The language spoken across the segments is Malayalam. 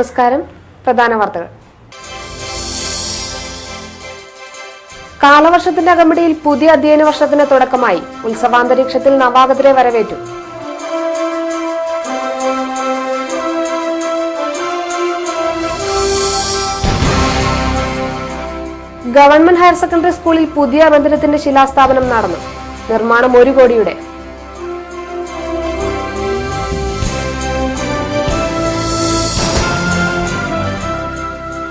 നമസ്കാരം. പ്രധാന വാർത്തകൾ. കാലവർഷത്തിന്റെ അകമ്പടിയിൽ പുതിയ അധ്യയന വർഷത്തിന് തുടക്കമായി. ഉത്സവാന്തരീക്ഷത്തിൽ നവാഗതരെ വരവേറ്റു. ഗവൺമെന്റ് ഹയർ സെക്കൻഡറി സ്കൂളിൽ പുതിയ മന്ദിരത്തിന്റെ ശിലാസ്ഥാപനം നടന്നു. നിർമ്മാണം 1 കോടിയുടെ.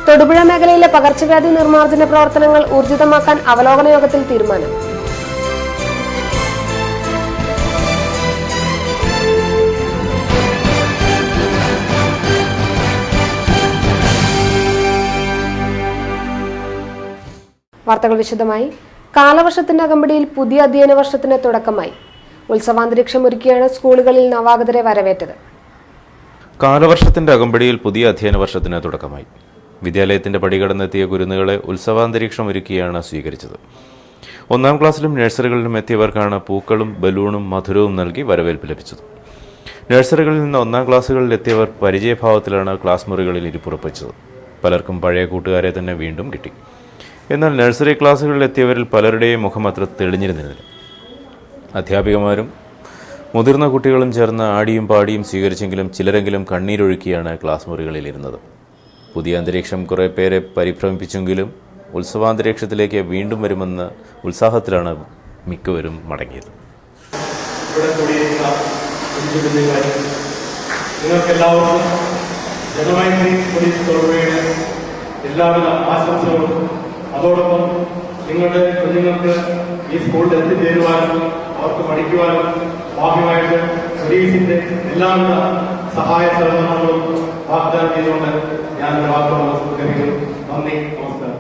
തൊടുപുഴ മേഖലയിലെ പകർച്ചവ്യാധി നിർമ്മാർജ്ജന പ്രവർത്തനങ്ങൾ ഊർജിതമാക്കാൻ അവലോകന യോഗത്തിൽ തീരുമാനം. വാർത്തകൾ വിശദമായി. കാലവർഷത്തിന്റെ അകമ്പടിയിൽ പുതിയ അധ്യയന വർഷത്തിന് തുടക്കമായി. ഉത്സവാന്തരീക്ഷം ഒരുക്കിയാണ് സ്കൂളുകളിൽ നവാഗതരെ വരവേറ്റത്. കാലവർഷത്തിന്റെ അകമ്പടിയിൽ പുതിയ അധ്യയന വർഷത്തിന് തുടക്കമായി. വിദ്യാലയത്തിന്റെ പടികടന്നെത്തിയ കുരുന്നുകളെ ഉത്സവാന്തരീക്ഷം ഒരുക്കിയാണ് സ്വീകരിച്ചത്. 1ാം ക്ലാസ്സിലും നഴ്സറികളിലും എത്തിയവർക്കാണ് പൂക്കളും ബലൂണും മധുരവും നൽകി വരവേൽപ്പ് ലഭിച്ചത്. നഴ്സറികളിൽ നിന്ന് 1ാം ക്ലാസ്സുകളിൽ എത്തിയവർ പരിചയഭാവത്തിലാണ് ക്ലാസ് മുറികളിൽ ഇരിപ്പുറപ്പിച്ചത്. പലർക്കും പഴയ കൂട്ടുകാരെ തന്നെ വീണ്ടും കിട്ടി. എന്നാൽ നഴ്സറി ക്ലാസ്സുകളിൽ എത്തിയവരിൽ പലരുടെയും മുഖം അത്ര തെളിഞ്ഞിരുന്നില്ല. അധ്യാപികമാരും മുതിർന്ന കുട്ടികളും ചേർന്ന് ആടിയും പാടിയും സ്വീകരിച്ചെങ്കിലും ചിലരെങ്കിലും കണ്ണീരൊഴുക്കിയാണ് ക്ലാസ് മുറികളിൽ ഇരുന്നത്. പുതിയ അന്തരീക്ഷം കുറേ പേരെ പരിഭ്രമിപ്പിച്ചെങ്കിലും ഉത്സവാന്തരീക്ഷത്തിലേക്ക് വീണ്ടും വരുമെന്ന ഉത്സാഹത്തിലാണ് മിക്കവരും മടങ്ങിയത്. എല്ലാവിധ ആശംസകളും. അതോടൊപ്പം നിങ്ങളുടെ കുഞ്ഞുങ്ങൾക്ക് ഈ സ്കൂളിൽ എത്തിച്ചേരുവാനും അവർക്ക് പഠിക്കുവാനും ഭാഗ്യമായിട്ട് പോലീസിന്റെ എല്ലാവിധ സഹായ സഹകരണങ്ങളും വാഗ്ദാനം ചെയ്തുകൊണ്ട് ഞാൻ നന്ദി, നമസ്കാരം.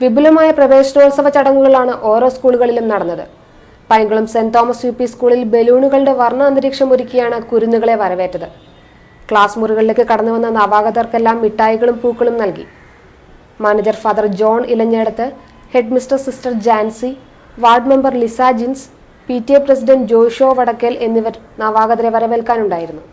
വിപുലമായ പ്രവേശനോത്സവ ചടങ്ങുകളാണ് ഓരോ സ്കൂളുകളിലും നടന്നത്. പൈങ്കുളം സെന്റ് തോമസ് UP സ്കൂളിൽ ബലൂണുകളുടെ വർണ്ണ അന്തരീക്ഷം ഒരുക്കിയാണ് കുരുന്നുകളെ വരവേറ്റത്. ക്ലാസ് മുറികളിലേക്ക് കടന്നുവന്ന നവാഗതർക്കെല്ലാം മിഠായികളും പൂക്കളും നൽകി. Manager father John Elanjedath, head mister sister Jancy, ward member Liza Jins, PTA president Josho Vadakkel എന്നിവർ നവാഗതരെ വരവേൽക്കാനുണ്ടായിരുന്നു.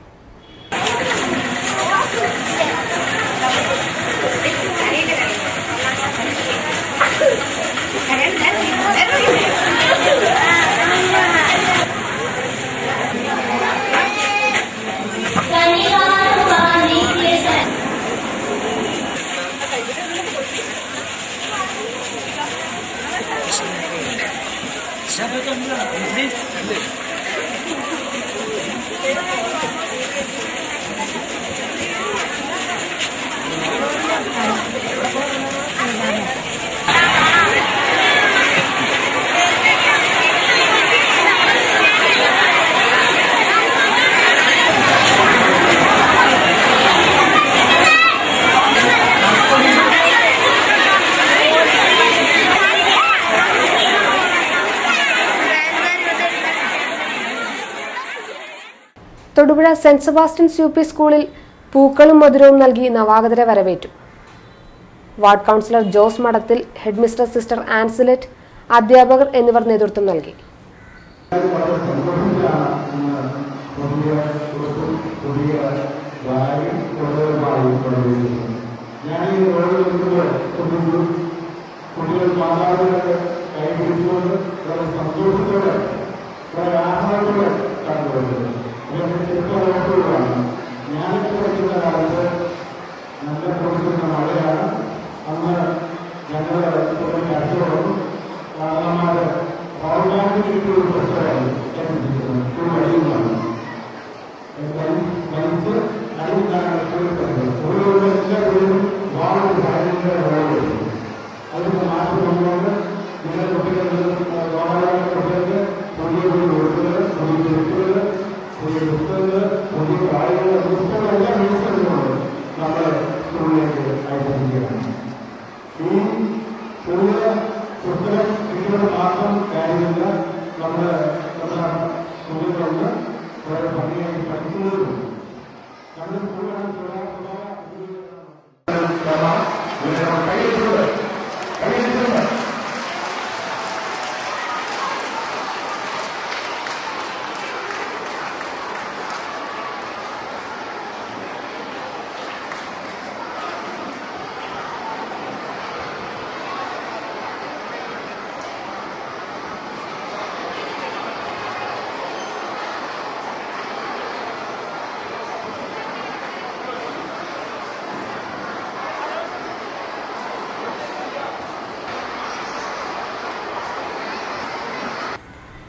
തൊടുപുഴ സെന്റ് സെബാസ്റ്റ്യൻസ് UP സ്കൂളിൽ പൂക്കളും മധുരവും നൽകി നവാഗതരെ വരവേറ്റു. Ward councillor Jose Madathil, head mister sister ആൻസിലറ്റ്, അധ്യാപകർ എന്നിവർ നേതൃത്വം നൽകി.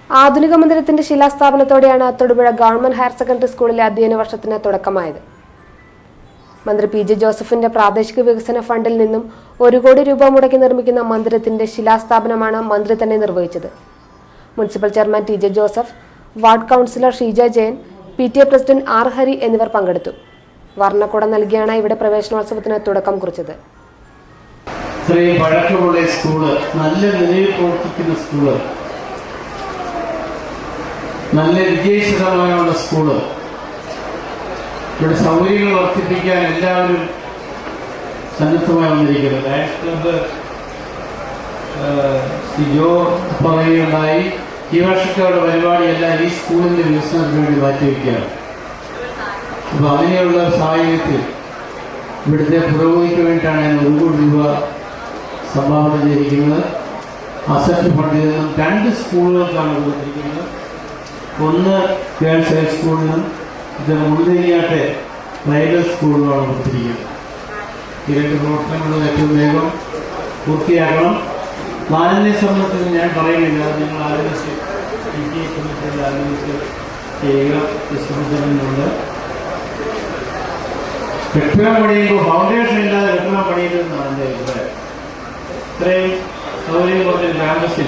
ആധുനിക മന്ദിരത്തിന്റെ ശിലാസ്ഥാപനത്തോടെയാണ് തൊടുപുഴ ഗവൺമെന്റ് ഹയർ സെക്കൻഡറി സ്കൂളിലെ അധ്യയന വർഷത്തിന് തുടക്കമായത്. മന്ത്രി പി ജെ ജോസഫിന്റെ പ്രാദേശിക വികസന ഫണ്ടിൽ നിന്നും 1 കോടി രൂപ മുടക്കി നിർമ്മിക്കുന്ന മന്ദിരത്തിന്റെ ശിലാസ്ഥാപനമാണ് മന്ത്രി തന്നെ നിർവഹിച്ചത്. Municipal chairman T J Joseph, ward councillor Sheeja Jayan, PTA president R Hari എന്നിവർ പങ്കെടുത്തു. വർണ്ണക്കുട നൽകിയാണ് ഇവിടെ പ്രവേശനോത്സവത്തിന് തുടക്കം കുറിച്ചത്. ഇത്രയും പഴക്കമുള്ള സ്കൂള്, നല്ല നിലയിൽ പ്രവർത്തിക്കുന്ന സ്കൂള്, നല്ല വിജയശതമാനമുള്ള സ്കൂള്, ഇവിടെ സൗകര്യങ്ങൾ വർദ്ധിപ്പിക്കാൻ എല്ലാവരും സന്നദ്ധമായി വന്നിരിക്കുന്നത്. ലയൺസ് ക്ലബ്ബ് ജോ പറയുകയുണ്ടായി, ഈ വർഷത്തെ പരിപാടിയെല്ലാം ഈ സ്കൂളിന്റെ വികസനത്തിന് വേണ്ടി മാറ്റിവെക്കുകയാണ്. അപ്പൊ അങ്ങനെയുള്ള സാഹചര്യത്തിൽ ഇവിടുത്തെ പുരോഗതിക്ക് വേണ്ടിയിട്ടാണ് ഞാൻ 1 കോടി രൂപ സംഭാവന ചെയ്തിരിക്കുന്നത്. അസറ്റ് ഫണ്ടിൽ നിന്നും 2 സ്കൂളുകൾക്കാണ് കൊടുത്തിരിക്കുന്നത്. ഒന്ന് ഗേൾസ് ഹൈസ്കൂളിനും ഇത് മുഴുവനായിട്ട് പ്രൈവറ്റ് സ്കൂളിലാണ് കൊടുത്തിരിക്കുന്നത്. ഈ 2 പ്രവർത്തനങ്ങളും ഏറ്റവും വേഗം പൂർത്തിയാക്കണം. പ്ലാനിനെ സംബന്ധിച്ച് ഞാൻ പറയുന്നില്ല, നിങ്ങൾ ആലോചിച്ച് ആലോചിച്ച് ചെയ്യുക. ശ്രമിച്ചിട്ടുണ്ട്. കെട്ടിടം പണിയുമ്പോൾ ഫൗണ്ടേഷൻ ഇല്ലാതെ കെട്ടിടം പണിയില്ലെന്നാണ് എൻ്റെ അഭിപ്രായം. ഇത്രയും സൗകര്യം കുറഞ്ഞ ക്യാമ്പസിൽ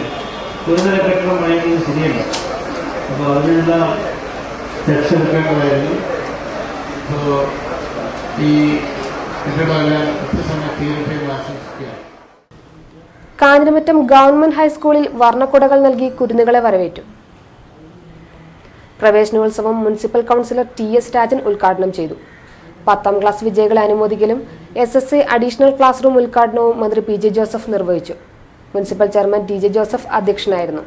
ഒരു നില കെട്ടിടം പണിയുന്നത് ശരിയല്ല. അപ്പോൾ അതിനുള്ള രക്ഷെടുക്കേണ്ടതായിരുന്നു. അപ്പോൾ ഈ കെട്ടിടമെല്ലാം കൃത്യസമയം തീർച്ചയായും ആശംസിക്കുകയാണ്. കാഞ്ഞിരമറ്റം ഗവൺമെന്റ് ഹൈസ്കൂളിൽ വർണ്ണക്കുടകൾ നൽകി കുരുന്നുകളെ വരവേറ്റു. പ്രവേശനോത്സവം മുനിസിപ്പൽ കൗൺസിലർ TS രാജൻ ഉദ്ഘാടനം ചെയ്തു. 10ാം ക്ലാസ് വിജയികളെ അനുമോദിക്കലും SSC അഡീഷണൽ ക്ലാസ് റൂം ഉദ്ഘാടനവും മന്ത്രി പി ജെ ജോസഫ് നിർവഹിച്ചു. Municipal chairman T J Joseph അധ്യക്ഷനായിരുന്നു.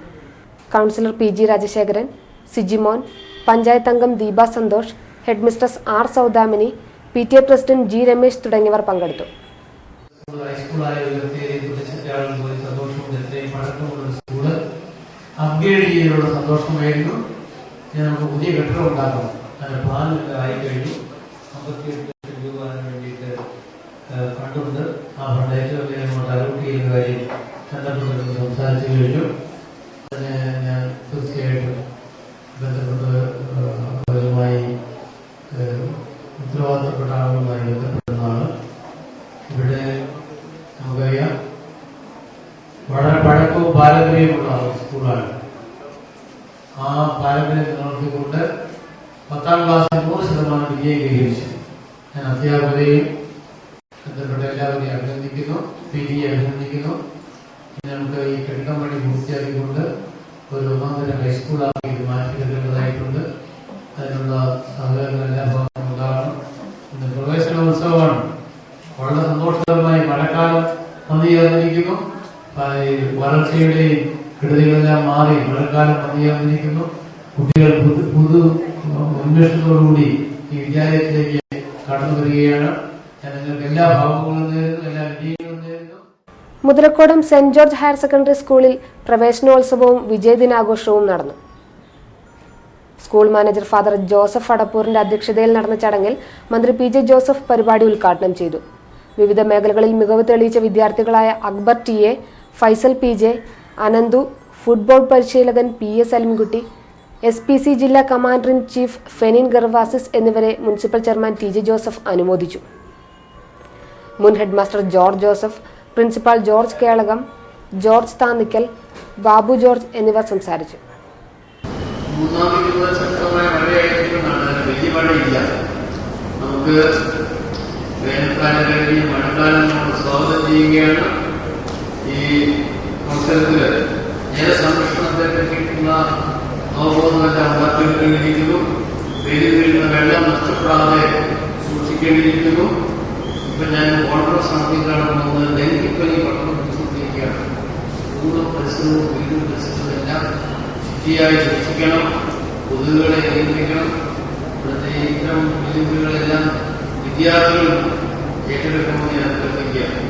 കൗൺസിലർ PG രാജശേഖരൻ, സിജിമോൻ, പഞ്ചായത്ത് അംഗം Deepa Santhosh, head mistress R Saudamini, PTA president G Ramesh തുടങ്ങിയവർ പങ്കെടുത്തു. സന്തോഷമായിരുന്നു. നമുക്ക് പുതിയ കെട്ടിടം ഉണ്ടാക്കണം. അതിന് പ്ലാൻ ആയി കഴിഞ്ഞു. 58 ലക്ഷം രൂപ വേണ്ടിയിട്ട് ഫണ്ടുണ്ട്. ആ ഫണ്ട് ഏറ്റവും വേഗം അലോട്ട് ചെയ്യുന്ന കാര്യം ബന്ധപ്പെട്ട് സംസാരിച്ചു കഴിഞ്ഞു. അതിന് ഞാൻ തീർച്ചയായിട്ടും ബന്ധപ്പെട്ടവരുമായി ഉത്തരവാദിത്തപ്പെട്ട ആളുകളുമായി ബന്ധപ്പെടുന്നതാണ്. ഇവിടെ നമുക്കറിയാം, വളരെ പഴക്കവും പാരമ്പര്യമുള്ള സ്കൂളാണ്. ആ പാരമ്പര്യം നിലനിർത്തിക്കൊണ്ട് 10ാം ക്ലാസ്സിൽ 100% വിജയം കൈവരിച്ചു. ഞാൻ അധ്യാപകരെയും ബന്ധപ്പെട്ട എല്ലാവരെയും അഭിനന്ദിക്കുന്നു, PTA അഭിനന്ദിക്കുന്നു. നമുക്ക് ഈ കെട്ടിടം പണി പൂർത്തിയാക്കിക്കൊണ്ട് ഒരു 1ാം തരം ഹൈസ്കൂളാക്കി ഇത് മാറ്റിയെടുക്കേണ്ടതായിട്ടുണ്ട്. അതിനുള്ള സഹകരണം എല്ലാ ഭാഗത്തും ഉണ്ടാകണം. ഇന്ന് പ്രവേശനോത്സവമാണ്. വളരെ സന്തോഷകരമായി മഴക്കാലം വന്നു ചേർന്നിരിക്കുന്നു. വരൾച്ചയുടെയും കെടുതികളെല്ലാം മാറി മഴക്കാലം വന്നു ചേർന്നിരിക്കുന്നു. കുട്ടികൾ പുതു ഉന്മേഷത്തോടുകൂടി ഈ വിദ്യാലയത്തിലേക്ക് കടന്നു വരികയാണ്. ഞാൻ നിങ്ങൾക്ക് എല്ലാ ഭാവങ്ങളും നേരുന്നു, എല്ലാ വിജയങ്ങളും നേരുന്നു. Muthalakodam saint George higher secondary സ്കൂളിൽ പ്രവേശനോത്സവവും വിജയദിനാഘോഷവും നടന്നു. സ്കൂൾ മാനേജർ ഫാദർ ജോസഫ് അടപ്പൂരിന്റെ അധ്യക്ഷതയിൽ നടന്ന ചടങ്ങിൽ മന്ത്രി പി ജെ ജോസഫ് പരിപാടി ഉദ്ഘാടനം ചെയ്തു. വിവിധ മേഖലകളിൽ മികവ് തെളിയിച്ച വിദ്യാർത്ഥികളായ Akbar TA, Faisal PJ, Ananthu, football പരിശീലകൻ PS അലിംകുട്ടി, SPC ജില്ലാ commander in chief Fenin Gervasis എന്നിവരെ municipal chairman T J Joseph അനുമോദിച്ചു. മുൻ head master George Joseph, principal George Kelakam, George Thannikkal, Babu George എന്നിവർ സംസാരിച്ചു. നമുക്ക് വേനൽക്കാലം കഴിഞ്ഞ് മഴക്കാലം നമ്മൾ സ്വാഗതം ചെയ്യുകയാണ്. ഈ അവസരത്തിൽ ജലസംരക്ഷണത്തെ പറ്റിയിട്ടുള്ള അവബോധമെല്ലാം ഉണ്ടാക്കേണ്ടിയിരിക്കുന്നു. വെയിൽ വീഴുന്ന വെള്ളം നഷ്ടപ്പെടാതെ സൂക്ഷിക്കേണ്ടിയിരിക്കുന്നു. ഇപ്പം ഞാൻ കോൺഗ്രസ് നടത്തിക്കാണെന്ന് ഡെങ്കിപ്പനി പട്ടണം പിടിച്ചുകൊണ്ടിരിക്കുകയാണ്. ചൂടും പരിസരവും വീടും പരിസരവും എല്ലാം ശുചിയായി സൂക്ഷിക്കണം. കൊതുകുകളെ നിയന്ത്രിക്കണം. ഇവിടുത്തെ ഇത്തരം വെല്ലുവിളികളെല്ലാം വിദ്യാർത്ഥികൾ ഏറ്റെടുക്കണമെന്ന് ഞാൻ അഭ്യർത്ഥിക്കുകയാണ്.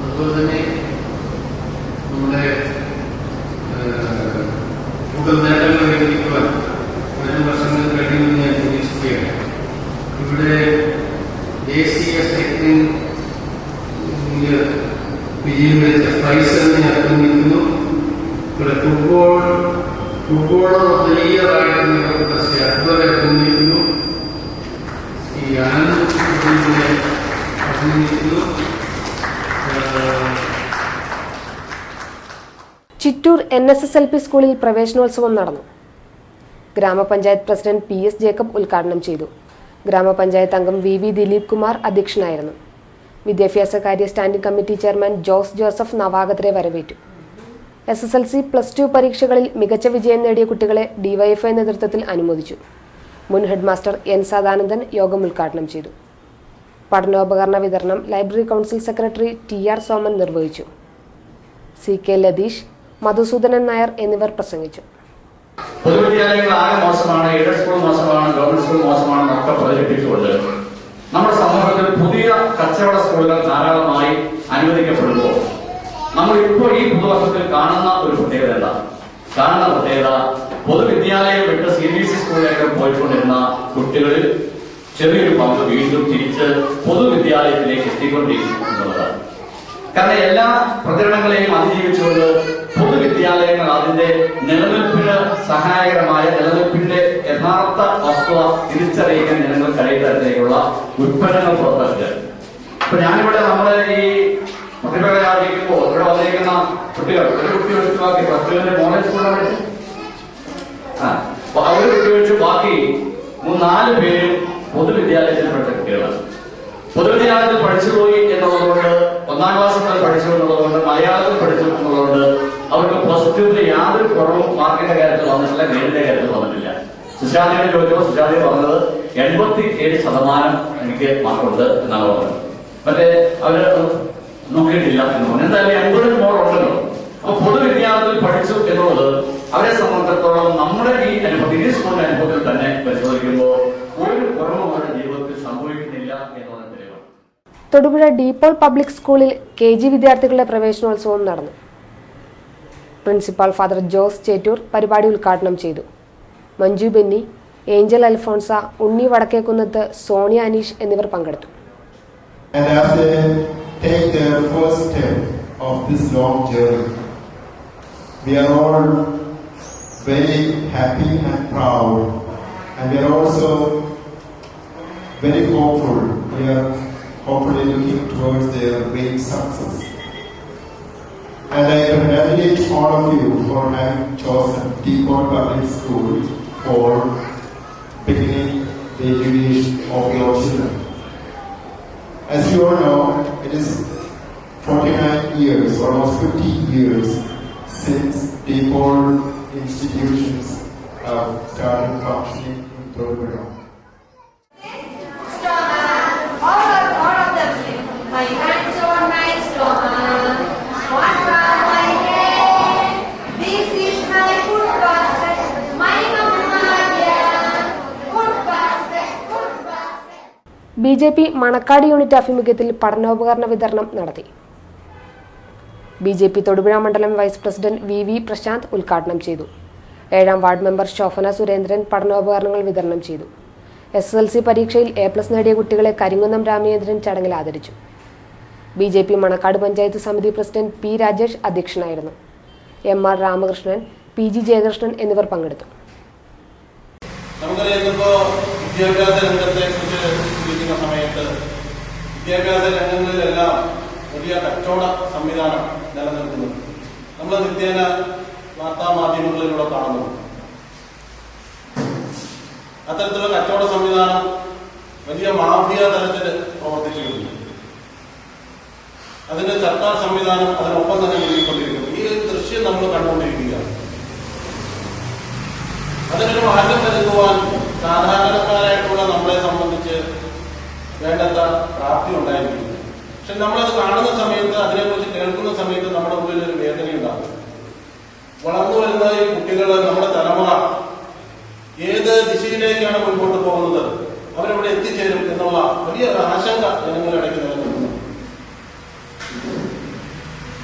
അതുപോലെ തന്നെ നമ്മുടെ കൂടുതൽ നേട്ടങ്ങൾ കൈവരിക്കുവാൻ വരും വർഷങ്ങളിൽ കഴിയുമെന്ന് ഞാൻ പ്രതീക്ഷിക്കുകയാണ്. ഇവിടെ ദേശീയ സൈക്ലിംഗ് വിജയം വെച്ച ഫൈസലിനെ അഭിനന്ദിക്കുന്നു. ഇവിടെ ഫുട്ബോൾ ഫുട്ബോളോട് പ്രിയരായിട്ട് നിങ്ങൾക്ക് അതുവരെ തോന്നിയിരുന്നു. ഈ ആനന്ദിനെ അഭിനയിക്കുന്നു. ചിറ്റൂർ NSSLP സ്കൂളിൽ പ്രവേശനോത്സവം നടന്നു. ഗ്രാമപഞ്ചായത്ത് പ്രസിഡന്റ് PS ജേക്കബ് ഉദ്ഘാടനം ചെയ്തു. ഗ്രാമപഞ്ചായത്ത് അംഗം VV ദിലീപ് കുമാർ അധ്യക്ഷനായിരുന്നു. വിദ്യാഭ്യാസകാര്യ standing committee chairman Jose Joseph നവാഗതരെ വരവേറ്റു. SSLC +2 പരീക്ഷകളിൽ മികച്ച വിജയം നേടിയ കുട്ടികളെ DYFI നേതൃത്വത്തിൽ അനുമോദിച്ചു. മുൻ ഹെഡ് മാസ്റ്റർ N സദാനന്ദൻ യോഗം ഉദ്ഘാടനം ചെയ്തു. പഠനോപകരണ വിതരണം library council secretary TR Soman നിർവഹിച്ചു. CK ലതീഷ്, മധുസൂദനൻ നായർ എന്നിവർ പ്രസംഗിച്ചു. പൊതുവിദ്യാലയങ്ങൾ ആകെ മോശമാണ്, എയ്ഡഡ് സ്കൂൾ മോശമാണ്, ഗവൺമെന്റ് സ്കൂൾ മോശമാണെന്നൊക്കെ പ്രചരിപ്പിച്ചുകൊണ്ട് നമ്മുടെ സമൂഹത്തിൽ പുതിയ കച്ചവട സ്കൂളുകൾ ധാരാളമായി അനുവദിക്കപ്പെടുമ്പോൾ നമ്മളിപ്പോൾ ഈ പുതുവർഷത്തിൽ കാണുന്ന ഒരു പ്രത്യേകത എന്താ? കാണുന്ന പ്രത്യേകത പൊതുവിദ്യാലയം വിട്ട് CBSE സ്കൂളിലേക്ക് പോയിക്കൊണ്ടിരുന്ന കുട്ടികളിൽ ചെറിയൊരു പങ്ക് വീണ്ടും തിരിച്ച് പൊതുവിദ്യാലയത്തിലേക്ക് എത്തിക്കൊണ്ടിരിക്കുന്നു എന്നുള്ളതാണ്. കാരണം എല്ലാ പ്രചരണങ്ങളെയും അതിജീവിച്ചുകൊണ്ട് പൊതുവിദ്യാലയങ്ങൾ അതിന്റെ നിലനിൽപ്പിന് സഹായകരമായ നിലനിൽപ്പിന്റെ യഥാർത്ഥ വസ്തുത തിരിച്ചറിയിക്കാൻ ജനങ്ങൾ കഴിയുന്ന തരത്തിലേക്കുള്ള ഉൽപ്പന്നങ്ങൾ പുറത്തിറക്കുക. ഇപ്പൊ ഞാനിവിടെ നമ്മുടെ ഈ പ്രതിഭകളെ ആചരിക്കുമ്പോൾ ഇവിടെ വന്നിരിക്കുന്ന കുട്ടികൾ ഒരു കുട്ടി വെച്ച് ബാക്കി ഫസ്റ്റ് മോഡൽ സ്കൂളിലാണ് ഒരു കുട്ടി വെച്ച് ബാക്കി 4 പേരും പൊതുവിദ്യാലയത്തിൽപ്പെട്ട കുട്ടികളാണ്. പൊതുവിദ്യാലയത്തിൽ പഠിച്ചുപോയി എന്നുള്ളതുകൊണ്ട്, 1ാം ക്ലാസ് മുതൽ പഠിച്ചു എന്നുള്ളതുകൊണ്ട്, മലയാളത്തിൽ പഠിച്ചു എന്നുള്ളതുകൊണ്ട് അവർക്ക് +2 യാതൊരു കുറവും മാർക്കിന്റെ കാര്യത്തിൽ വന്നിട്ടില്ല, ഗ്രേഡിന്റെ കാര്യത്തിൽ വന്നിട്ടില്ല. സുശാന്തിനെ ചോദിച്ചപ്പോൾ സുശാന്തി പറഞ്ഞത് 87% എനിക്ക് മാർക്കുണ്ട് എന്നാണ് പറഞ്ഞത്. മറ്റേ അവര് നോക്കിയിട്ടില്ല എന്ന് പറഞ്ഞു. എന്തായാലും 80 മോളുണ്ടല്ലോ. അപ്പൊ പൊതുവിദ്യാലയത്തിൽ പഠിച്ചു എന്നുള്ളത് അവരെ സംബന്ധിച്ചിടത്തോളം നമ്മുടെ ഈ അനുഭവം, ഈ സ്കൂളിന്റെ അനുഭവത്തിൽ തന്നെ പരിശോധിക്കുമ്പോൾ ഒരു കുറവും അവരുടെ ജീവിതത്തിൽ സംഭവിക്കുന്നില്ല എന്നുള്ള തെളിവാണ്. തൊടുപുഴ ഡീപോൾ പബ്ലിക് സ്കൂളിൽ KG വിദ്യാർത്ഥികളുടെ പ്രവേശനോത്സവം നടന്നു. പ്രിൻസിപ്പാൾ ഫാദർ ജോസ് ചേറ്റൂർ പരിപാടി ഉദ്ഘാടനം ചെയ്തു. മഞ്ജു ബെന്നി, ഏഞ്ചൽ അൽഫോൺസ, ഉണ്ണി വടക്കേക്കുന്നത്ത്, സോണിയ അനീഷ് എന്നിവർ പങ്കെടുത്തു. hopefully looking towards their great success. And I congratulate all of you for having chosen Deepon Public School for beginning the education of your children. As you all know, it is 49 years, almost 50 years since Deepon institutions have started functioning in Tirupura. My hands on my stomach. What are my head? This is my food basket. My mama, yeah. Food basket, food basket. BJP Manacaud unit ആഭിമുഖ്യത്തിൽ പഠനോപകരണ വിതരണം നടത്തി. BJP തൊടുപുഴ മണ്ഡലം വൈസ് പ്രസിഡന്റ് VV പ്രശാന്ത് ഉദ്ഘാടനം ചെയ്തു. 7ാം വാർഡ് മെമ്പർ ശോഭന സുരേന്ദ്രൻ പഠനോപകരണങ്ങൾ വിതരണം ചെയ്തു. SSLC പരീക്ഷയിൽ A+ നേടിയ കുട്ടികളെ കരിങ്കുന്നം രാമചന്ദ്രൻ ചടങ്ങിൽ ആദരിച്ചു. BJP മണക്കാട് പഞ്ചായത്ത് സമിതി പ്രസിഡന്റ് P രാജേഷ് അധ്യക്ഷനായിരുന്നു. MR രാമകൃഷ്ണൻ, PG ജയകൃഷ്ണൻ എന്നിവർ പങ്കെടുത്തു. നമുക്കറിയാം, വിദ്യാഭ്യാസ രംഗത്തെ കുറിച്ച് ചിന്തിക്കുന്ന സമയത്ത് വിദ്യാഭ്യാസ രംഗങ്ങളിലെല്ലാം വലിയ കച്ചവട സംവിധാനം നിലനിൽക്കുന്നു. നമ്മൾ നിത്യേന വാർത്താ മാധ്യമങ്ങളിലൂടെ കാണുന്നു. അത്തരത്തിലുള്ള കച്ചവട സംവിധാനം വലിയ മാഫിയ തലത്തിൽ പ്രവർത്തിച്ചു വരുന്നു. അതിന്റെ സർക്കാർ സംവിധാനം അതിനൊപ്പം തന്നെ നീങ്ങിക്കൊണ്ടിരിക്കുന്നു. ഈ ഒരു ദൃശ്യം നമ്മൾ കണ്ടുകൊണ്ടിരിക്കുകയാണ്. അതിനൊരു മാറ്റം വരുത്തുവാൻ സാധാരണക്കാരായിട്ടുള്ള നമ്മളെ സംബന്ധിച്ച് വേണ്ടത്ര പ്രാപ്തി ഉണ്ടായിരിക്കുന്നു. പക്ഷെ നമ്മളത് കാണുന്ന സമയത്ത്, അതിനെക്കുറിച്ച് കേൾക്കുന്ന സമയത്ത് നമ്മുടെ ഉള്ളിൽ ഒരു വേദനയുണ്ടാകും. വളർന്നു വരുന്ന ഈ കുട്ടികൾ, നമ്മുടെ തലമുറ ഏത് ദിശയിലേക്കാണ് മുൻപോട്ട് പോകുന്നത്, അവരെവിടെ എത്തിച്ചേരും എന്നുള്ള വലിയ ആശങ്ക ജനങ്ങളുടെ ഇടയ്ക്ക് നിലനിൽക്കുന്നു.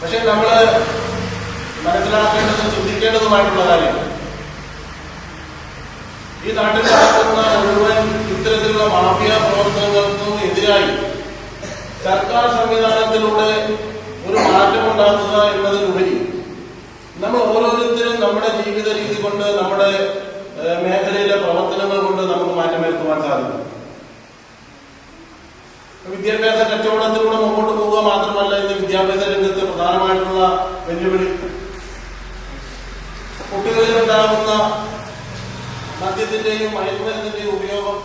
പക്ഷെ നമ്മൾ മനസ്സിലാക്കേണ്ടതും ചിന്തിക്കേണ്ടതുമായിട്ടുള്ള കാര്യം, ഈ നാട്ടിൽ നടക്കുന്ന മുഴുവൻ ഇത്തരത്തിലുള്ള മാഫിയ പ്രവർത്തനങ്ങൾക്കും എതിരായി സർക്കാർ സംവിധാനത്തിലൂടെ ഒരു മാറ്റമുണ്ടാക്കുക എന്നതിനുപരി നമ്മൾ ഓരോരുത്തരും നമ്മുടെ ജീവിത രീതി കൊണ്ട് കൊണ്ട് നമ്മുടെ മേഖലയിലെ പ്രവർത്തനങ്ങൾ കൊണ്ട് നമുക്ക് മാറ്റം വരുത്തുവാൻ സാധിക്കും. വിദ്യാഭ്യാസ കച്ചവടത്തിലൂടെ മുമ്പോട്ട് പോവുക മാത്രമല്ല, ഇന്ന് വിദ്യാഭ്യാസ രംഗത്ത് പ്രധാനമായിട്ടുള്ള വെല്ലുവിളി കുട്ടികളിൽ ഉണ്ടാകുന്ന മദ്യത്തിന്റെയും മയക്കുമരുന്നിന്റെയും ഉപയോഗം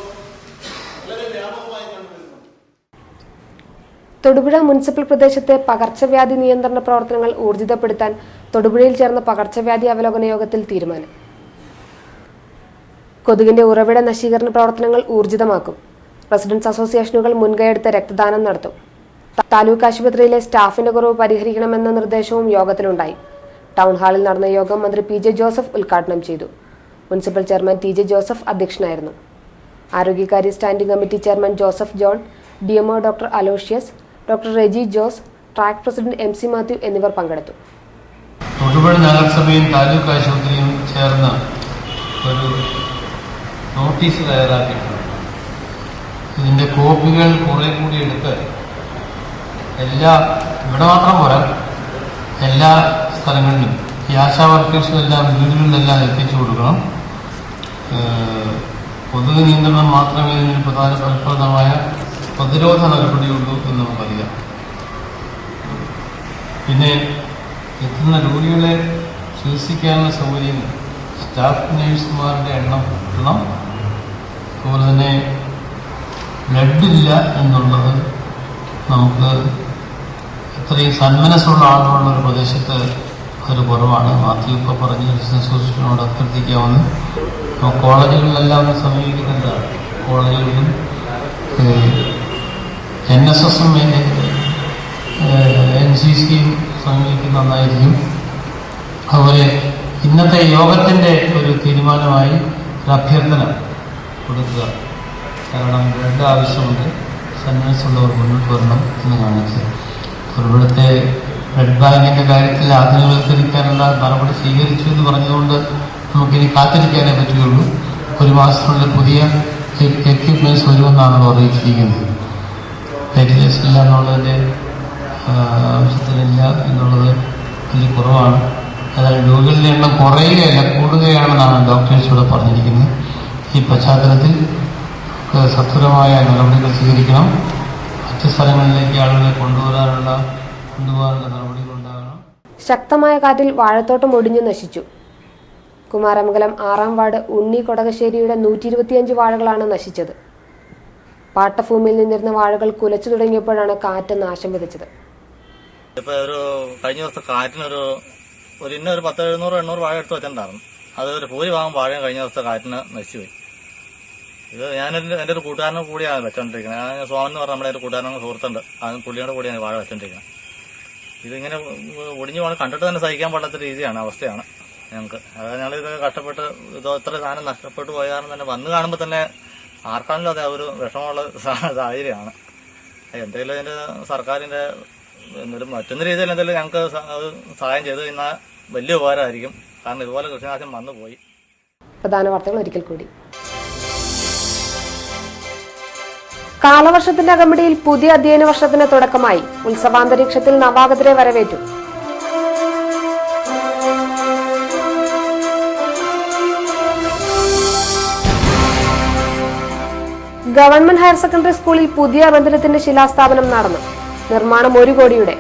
വളരെ വ്യാപകമായി കണ്ടുവരുന്നു. തൊടുപുഴ മുനിസിപ്പൽ പ്രദേശത്തെ പകർച്ചവ്യാധി നിയന്ത്രണ പ്രവർത്തനങ്ങൾ ഊർജിതപ്പെടുത്താൻ തൊടുപുഴയിൽ ചേർന്ന പകർച്ചവ്യാധി അവലോകന യോഗത്തിൽ തീരുമാനം. കൊതുകിന്റെ ഉറവിട നശീകരണ പ്രവർത്തനങ്ങൾ ഊർജിതമാക്കും. റെസിഡൻസ് അസോസിയേഷനുകൾ മുൻകൈയെടുത്ത് രക്തദാനം നടത്തും. താലൂക്ക് ആശുപത്രിയിലെ സ്റ്റാഫിന്റെ കുറവ് പരിഹരിക്കണമെന്ന നിർദ്ദേശവും യോഗത്തിലുണ്ടായി. ടൗൺ ഹാളിൽ നടന്ന യോഗം മന്ത്രി പി ജെ ജോസഫ് ഉദ്ഘാടനം ചെയ്തു. Municipal chairman T J Joseph അധ്യക്ഷനായിരുന്നു. ആരോഗ്യകാര്യ standing committee chairman Joseph John, DMO doctor Aloysius, doctor Reji Jose, track president MC Mathew എന്നിവർ പങ്കെടുത്തു. തൊടുപുഴ നഗരസഭയും താലൂക്ക് ആശുപത്രിയും ചേർന്ന് ഒരു നോട്ടീസ് തയ്യാറാക്കിയിട്ടുണ്ട്. ഇതിൻ്റെ കോപ്പികൾ കുറേ കൂടി എടുത്ത് ഇവിടെ മാത്രം പോരാ, എല്ലാ സ്ഥലങ്ങളിലും ഈ ആശാ വർക്കേഴ്സും എല്ലാം വീടുകളിലെല്ലാം എത്തിച്ചു കൊടുക്കണം. കൊതുക് നിയന്ത്രണം മാത്രമേ ഇതിന് ഫലപ്രദമായ പ്രതിരോധ നടപടിയുള്ളൂ എന്ന് നമുക്കറിയാം. പിന്നെ എത്തുന്ന രോഗികളെ ചികിത്സിക്കാനുള്ള സൗകര്യം, സ്റ്റാഫ് നഴ്സുമാരുടെ എണ്ണം കൂട്ടണം. അതുപോലെ തന്നെ ബ്ലഡില്ല എന്നുള്ളത് നമുക്ക് ഇത്രയും സന്മനസ്സുള്ള ആളുകളുള്ള ഒരു പ്രദേശത്ത് അതൊരു കുറവാണ്. മാത്യു ഇപ്പോൾ പറഞ്ഞ അസോസിയേഷനോട് അഭ്യർത്ഥിക്കാവുന്ന കോളേജുകളിലെല്ലാം ഒന്ന് സമീപിക്കുന്നതാണ്. കോളേജുകളിലും NSSും NCCയും സമീപിക്കുന്ന നന്നായിരിക്കും. അതുപോലെ ഇന്നത്തെ യോഗത്തിൻ്റെ ഒരു തീരുമാനമായി ഒരു അഭ്യർത്ഥന കൊടുക്കുക. കാരണം ബ്ലഡ് ആവശ്യമുണ്ട്, സന്മനസ്സുള്ളവർ മുന്നോട്ട് വരണം എന്ന് കാണിച്ച് ഇവിടുത്തെ ബ്ലഡ് ബാങ്കിൻ്റെ കാര്യത്തിൽ ആധുനികവൽക്കരിക്കാനുള്ള നടപടി സ്വീകരിച്ചു എന്ന് പറഞ്ഞതുകൊണ്ട് നമുക്കിനി കാത്തിരിക്കാനേ പറ്റുകയുള്ളൂ. ഒരു മാസത്തിനുള്ളിൽ പുതിയ എക്യുപ്മെൻറ്റ്സ് വരുമെന്നാണല്ലോ അറിയിച്ചിരിക്കുന്നത്. വെന്റിലേഷൻ ഇല്ല എന്നുള്ളതിൻ്റെ ആവശ്യത്തിനില്ല എന്നുള്ളത് വലിയ കുറവാണ്. അതായത് രോഗികളുടെ എണ്ണം കുറയുകയല്ല കൂടുകയാണെന്നാണ് ഡോക്ടേഴ്സിലൂടെ പറഞ്ഞിരിക്കുന്നത്. ഈ പശ്ചാത്തലത്തിൽ സത്വരമായ നടപടികൾ സ്വീകരിക്കണം. മറ്റ് സ്ഥലങ്ങളിലേക്ക് ആളുകളെ കൊണ്ടുപോകാനുള്ള നടപടികളുണ്ടാകണം. ശക്തമായ കാറ്റിൽ വാഴത്തോട്ടം ഒടിഞ്ഞു നശിച്ചു. കുമാരമംഗലം 6-ാം വാർഡ് ഉണ്ണി കൊടകശ്ശേരിയുടെ 125 വാഴകളാണ് നശിച്ചത്. പാട്ടഭൂമിയിൽ നിന്നിരുന്ന വാഴകൾ കുലച്ചു തുടങ്ങിയപ്പോഴാണ് കാറ്റ് നാശം വിതച്ചത്. ഇപ്പൊ കഴിഞ്ഞ ദിവസത്തെ കാറ്റിനൊരു 10-700-800 വാഴ എടുത്ത് വെച്ചിട്ടുണ്ടായിരുന്നു. അത് ഒരു ഭൂരിഭാഗം വാഴയും കഴിഞ്ഞ ദിവസത്തെ കാറ്റിന് നശിച്ചുപോയി. ഇത് എൻ്റെ ഒരു കൂട്ടുകാരനെ കൂടിയാണ് വെച്ചോണ്ടിരിക്കുന്നത്. ഞാൻ സോമൻ എന്ന് പറഞ്ഞ നമ്മുടെ ഒരു കൂട്ടുകാരനും സുഹൃത്തുണ്ട്. അത് പുള്ളിയോട് കൂടിയാണ് വാഴ വെച്ചോണ്ടിരിക്കുന്നത്. ഇതിങ്ങനെ ഒടിഞ്ഞു പോകണം കണ്ടിട്ട് തന്നെ സഹിക്കാൻ പാടാത്ത രീതിയാണ്, അവസ്ഥയാണ് ഞങ്ങൾക്ക്. അതായത് ഞങ്ങളിത് കഷ്ടപ്പെട്ട് ഇത്ര സാധനം നഷ്ടപ്പെട്ടു പോയ കാരണം തന്നെ വന്ന് കാണുമ്പോൾ തന്നെ ആർക്കാണെങ്കിലും അതെ ഒരു വിഷമമുള്ള സാഹചര്യമാണ്. എന്തെങ്കിലും അതിൻ്റെ സർക്കാരിൻ്റെ എന്തെങ്കിലും മറ്റൊന്ന് രീതിയിൽ എന്തെങ്കിലും ഞങ്ങൾക്ക് അത് സഹായം ചെയ്ത് കഴിഞ്ഞാൽ വലിയ ഉപകാരമായിരിക്കും. കാരണം ഇതുപോലെ കൃഷിനാശം വന്നു പോയി. പ്രധാന വാർത്തകൾ ഒരിക്കൽ കൂടി. കാലവർഷത്തിന്റെ അകമ്പടിയിൽ പുതിയ അധ്യയന വർഷത്തിന് തുടക്കമായി. ഉത്സവാന്തരീക്ഷത്തിൽ നവാഗതരെ വരവേറ്റു. ഗവൺമെന്റ് ഹയർ സെക്കൻഡറി സ്കൂളിൽ പുതിയ മന്ദിരത്തിന്റെ ശിലാസ്ഥാപനം നടന്നു. നിർമ്മാണം 1 കോടിയുടെ.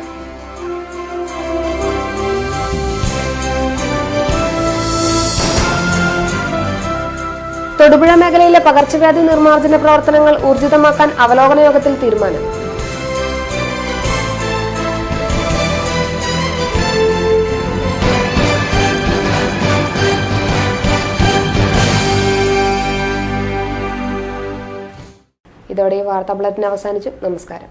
തൊടുപുഴ മേഖലയിലെ പകർച്ചവ്യാധി നിർമ്മാർജ്ജന പ്രവർത്തനങ്ങൾ ഊർജിതമാക്കാൻ അവലോകന യോഗത്തിൽ തീരുമാനം. ഇതോടെ ഈ വാർത്താ ബുള്ളറ്റിൻ അവസാനിച്ചു. നമസ്കാരം.